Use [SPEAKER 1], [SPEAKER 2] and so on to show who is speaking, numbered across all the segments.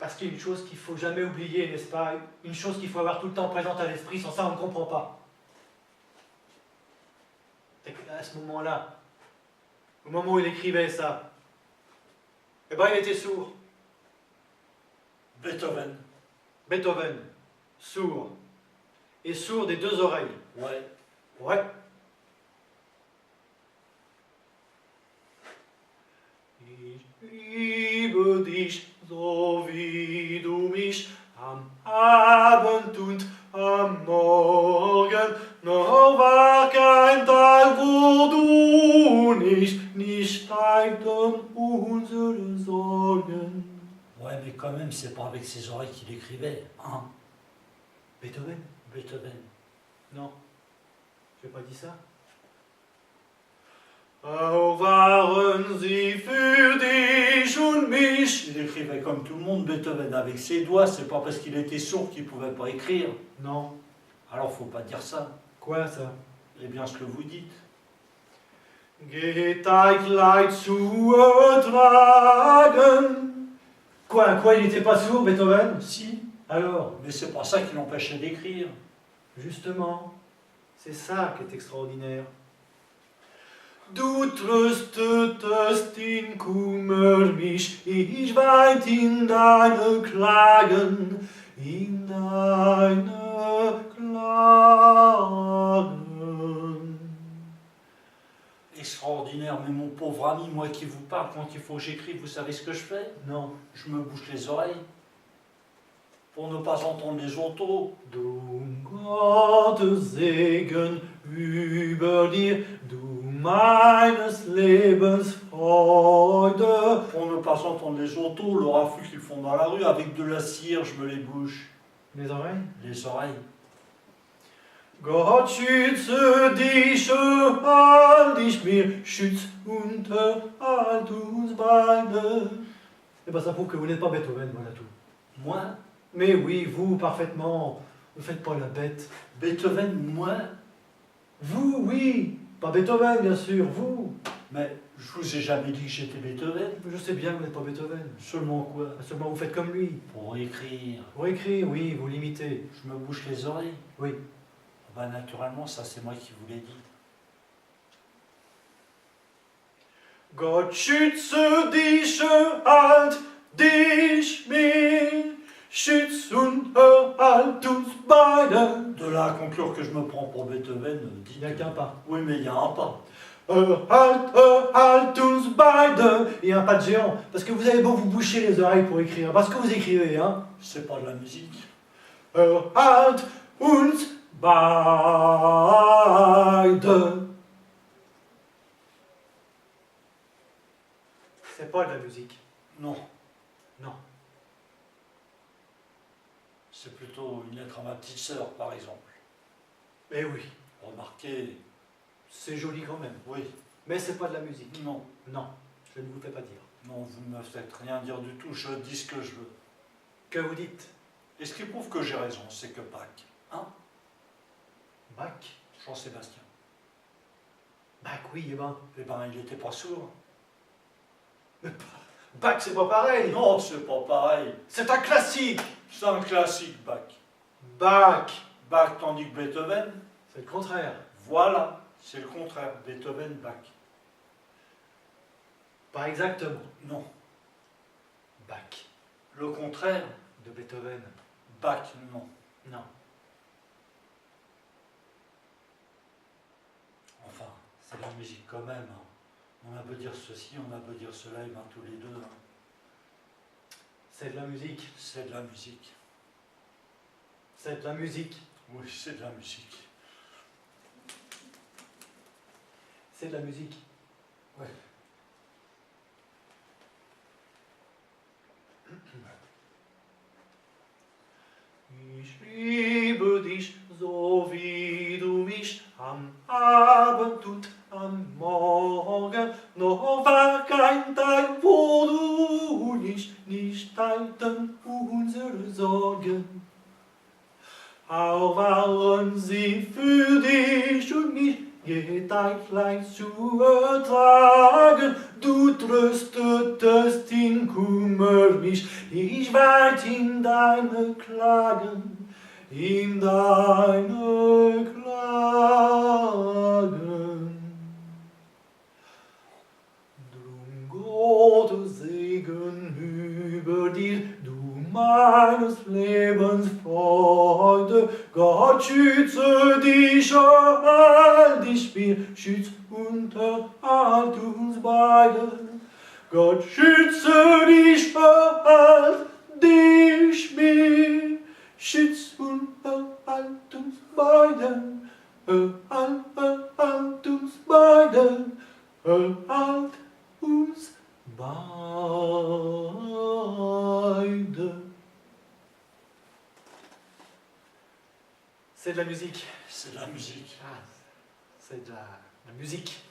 [SPEAKER 1] Parce qu'il y a une chose qu'il ne faut jamais oublier, n'est-ce pas? Une chose qu'il faut avoir tout le temps présente à l'esprit, sans ça on ne comprend pas. C'est qu'à ce moment-là, au moment où il écrivait ça, eh ben il était sourd.
[SPEAKER 2] Beethoven.
[SPEAKER 1] Beethoven, sourd. Et sourd des deux oreilles.
[SPEAKER 2] Ouais.
[SPEAKER 1] Ouais. Ich liebe dich, so wie du mich am Abend und am Morgen. Noch war kein Tag, wo du nicht teilten unsere Sorgen.
[SPEAKER 2] Ouais, mais quand même, c'est pas avec ses oreilles qu'il écrivait. Hein?
[SPEAKER 1] Beethoven?
[SPEAKER 2] Beethoven.
[SPEAKER 1] Non, j'ai pas dit ça. Auch waren sie für dich und mich.
[SPEAKER 2] Il écrivait comme tout le monde, Beethoven, avec ses doigts. C'est pas parce qu'il était sourd qu'il pouvait pas écrire.
[SPEAKER 1] Non.
[SPEAKER 2] Alors, faut pas dire ça.
[SPEAKER 1] Quoi ça?
[SPEAKER 2] Eh bien, ce que vous dites.
[SPEAKER 1] Geht dein Leid zu ertragen. Quoi, il n'était pas sourd, Beethoven?
[SPEAKER 2] Si.
[SPEAKER 1] Alors?
[SPEAKER 2] Mais c'est pas ça qui l'empêchait d'écrire.
[SPEAKER 1] Justement, c'est ça qui est extraordinaire. Du tröstetest in Kummer mich, ich weint in deine Klagen, in deine Klagen.
[SPEAKER 2] Extraordinaire, mais mon pauvre ami, moi qui vous parle, quand il faut que j'écrive, vous savez ce que je fais?
[SPEAKER 1] Non.
[SPEAKER 2] Je me bouche les oreilles pour ne pas entendre les autos.
[SPEAKER 1] Du Gottes Segen über dir, du meines Lebens Freude.
[SPEAKER 2] Pour ne pas entendre les autos, le raffut qu'ils font dans la rue, avec de la cire, je me les bouche.
[SPEAKER 1] Les oreilles?
[SPEAKER 2] Les oreilles.
[SPEAKER 1] Gott schütze dich, halt dich mir, schütz und halt uns beide. Eh ben ça prouve que vous n'êtes pas Beethoven, voilà tout.
[SPEAKER 2] Moi,
[SPEAKER 1] Mais oui, vous, parfaitement, ne faites pas la bête.
[SPEAKER 2] Beethoven, moi.
[SPEAKER 1] Vous, oui, pas Beethoven, bien sûr, vous.
[SPEAKER 2] Mais je vous ai jamais dit que j'étais Beethoven.
[SPEAKER 1] Je sais bien que vous n'êtes pas Beethoven.
[SPEAKER 2] Seulement quoi?
[SPEAKER 1] Seulement vous faites comme lui.
[SPEAKER 2] Pour écrire.
[SPEAKER 1] Pour écrire, oui, vous l'imitez.
[SPEAKER 2] Je me bouche les oreilles.
[SPEAKER 1] Oui.
[SPEAKER 2] Ben, naturellement, ça c'est moi qui vous l'ai dit.
[SPEAKER 1] Gott schütze dich, halt dich mir, schütz und halt uns beide.
[SPEAKER 2] De là à conclure que je me prends pour Beethoven,
[SPEAKER 1] Il n'y a qu'un pas.
[SPEAKER 2] Oui, mais il y a un pas.
[SPEAKER 1] Halt uns beide. Il y a un pas de géant. Parce que vous avez beau vous boucher les oreilles pour écrire. Parce que vous écrivez, hein.
[SPEAKER 2] C'est pas de la musique.
[SPEAKER 1] Halt uns beide. C'est pas de la musique.
[SPEAKER 2] Non.
[SPEAKER 1] Non.
[SPEAKER 2] C'est plutôt une lettre à ma petite sœur, par exemple.
[SPEAKER 1] Eh oui,
[SPEAKER 2] Remarquez.
[SPEAKER 1] c'est joli quand même.
[SPEAKER 2] Oui.
[SPEAKER 1] Mais c'est pas de la musique.
[SPEAKER 2] Non.
[SPEAKER 1] Non, je ne vous fais pas dire.
[SPEAKER 2] Non, vous ne me faites rien dire du tout. Je dis ce que je veux.
[SPEAKER 1] Que vous dites?
[SPEAKER 2] Et ce qui prouve que j'ai raison, c'est que Bach, hein?
[SPEAKER 1] Bach?
[SPEAKER 2] Jean-Sébastien.
[SPEAKER 1] Bach, oui, eh ben.
[SPEAKER 2] Eh ben, il n'était pas sourd.
[SPEAKER 1] Bach, c'est pas pareil.
[SPEAKER 2] Non, c'est pas pareil.
[SPEAKER 1] C'est un classique.
[SPEAKER 2] C'est un classique, Bach.
[SPEAKER 1] Bach.
[SPEAKER 2] Bach, tandis que Beethoven,
[SPEAKER 1] C'est le contraire.
[SPEAKER 2] voilà, c'est le contraire. Beethoven, Bach.
[SPEAKER 1] Pas exactement.
[SPEAKER 2] Non.
[SPEAKER 1] Bach.
[SPEAKER 2] Le contraire,
[SPEAKER 1] De Beethoven.
[SPEAKER 2] Bach, non.
[SPEAKER 1] Non.
[SPEAKER 2] Enfin, c'est la musique quand même. Hein. On a beau dire ceci, on a beau dire cela, et ben tous les deux. Hein.
[SPEAKER 1] C'est de la musique.
[SPEAKER 2] C'est de la musique.
[SPEAKER 1] C'est de la musique.
[SPEAKER 2] Oui, c'est de la musique.
[SPEAKER 1] C'est de la musique.
[SPEAKER 2] Ouais.
[SPEAKER 1] Ich liebe dich, so wie du mich am Abend und am Morgen. Noch war kein Tag, wo du nicht teilten unsere Sorgen. Auch waren sie für dich und mich geteilt zu ertragen. Du tröstetest in Kummer mich, Ich weit in deine Klagen, in deine Klagen. Drum Gottes Segen über dir, du meines Lebens Freude. Gott schütze dich, erhalt dich mir, schütz und erhalt uns beide. Gott schütze dich, erhalt dich mir, schütz und erhalt uns beide. Erhalt uns beide, erhalt uns beide. C'est de la musique.
[SPEAKER 2] C'est la musique.
[SPEAKER 1] Ah, c'est de la musique.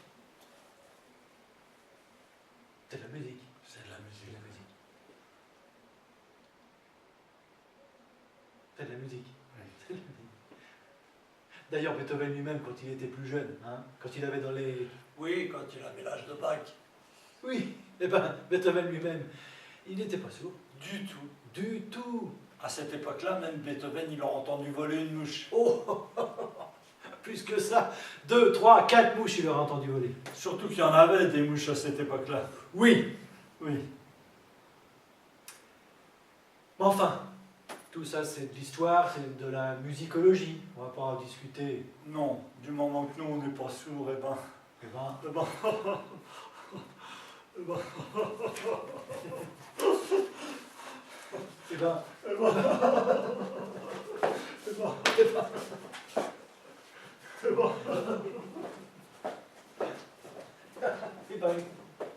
[SPEAKER 1] C'est de la musique.
[SPEAKER 2] C'est de la
[SPEAKER 1] C'est
[SPEAKER 2] musique.
[SPEAKER 1] de la musique. C'est de la musique.
[SPEAKER 2] Oui.
[SPEAKER 1] C'est de la musique. D'ailleurs, Beethoven lui-même, quand il était plus jeune, hein, quand il avait dans les...
[SPEAKER 2] Oui, quand il avait l'âge de Bach.
[SPEAKER 1] Oui, eh ben, Beethoven lui-même, il n'était pas sourd.
[SPEAKER 2] Du tout.
[SPEAKER 1] Du tout.
[SPEAKER 2] À cette époque-là, même Beethoven, il a entendu voler une mouche.
[SPEAKER 1] Oh, plus que ça, 2, 3, 4 mouches, il aurait entendu voler.
[SPEAKER 2] Surtout qu'il y en avait des mouches à cette époque-là.
[SPEAKER 1] Oui.
[SPEAKER 2] Oui.
[SPEAKER 1] Mais enfin, tout ça c'est de l'histoire, c'est de la musicologie. On va pas en discuter.
[SPEAKER 2] Non, du moment que nous, on n'est pas sourds, eh ben...
[SPEAKER 1] Eh ben,
[SPEAKER 2] Eh ben... eh ben...
[SPEAKER 1] eh ben,
[SPEAKER 2] eh ben... eh ben...
[SPEAKER 1] eh ben,